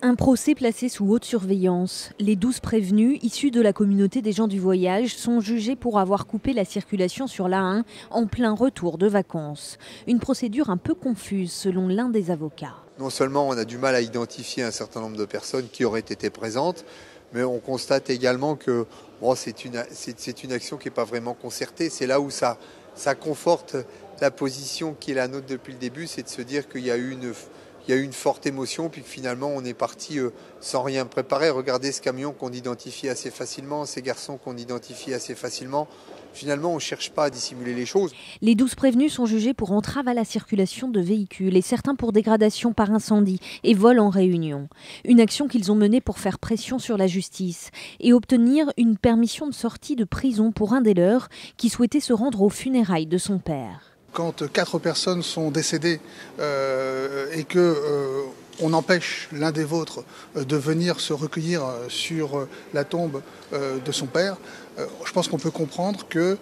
Un procès placé sous haute surveillance. Les 12 prévenus, issus de la communauté des gens du voyage, sont jugés pour avoir coupé la circulation sur l'A1 en plein retour de vacances. Une procédure un peu confuse selon l'un des avocats. Non seulement on a du mal à identifier un certain nombre de personnes qui auraient été présentes, mais on constate également que c'est une action qui n'est pas vraiment concertée. C'est là où ça conforte la position qui est la nôtre depuis le début, c'est de se dire qu'il y a eu une forte émotion, puis que finalement on est parti sans rien préparer. Regardez ce camion qu'on identifie assez facilement, ces garçons qu'on identifie assez facilement. Finalement, on ne cherche pas à dissimuler les choses. Les 12 prévenus sont jugés pour entrave à la circulation de véhicules et certains pour dégradation par incendie et vol en réunion. Une action qu'ils ont menée pour faire pression sur la justice et obtenir une permission de sortie de prison pour un des leurs qui souhaitait se rendre aux funérailles de son père. Quand 4 personnes sont décédées et que on empêche l'un des vôtres de venir se recueillir sur la tombe de son père, je pense qu'on peut comprendre qu'il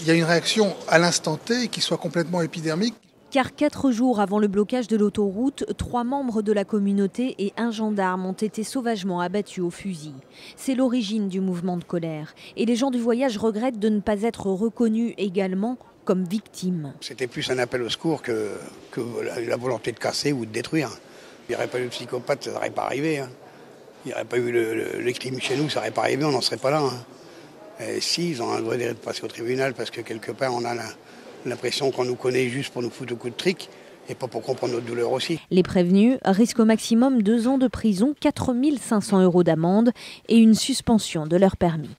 y a une réaction à l'instant T qui soit complètement épidermique. Car 4 jours avant le blocage de l'autoroute, 3 membres de la communauté et un gendarme ont été sauvagement abattus au fusil. C'est l'origine du mouvement de colère. Et les gens du voyage regrettent de ne pas être reconnus également comme victimes. C'était plus un appel au secours que la volonté de casser ou de détruire. Il n'y aurait pas eu de psychopathe, ça n'aurait pas arrivé. Il n'y aurait pas eu les crimes chez nous, ça n'aurait pas arrivé, on n'en serait pas là. Et si, ils ont un vrai délai de passer au tribunal parce que quelque part on a l'impression qu'on nous connaît juste pour nous foutre un coup de trick et pas pour comprendre notre douleur aussi. Les prévenus risquent au maximum 2 ans de prison, 4 500 € d'amende et une suspension de leur permis.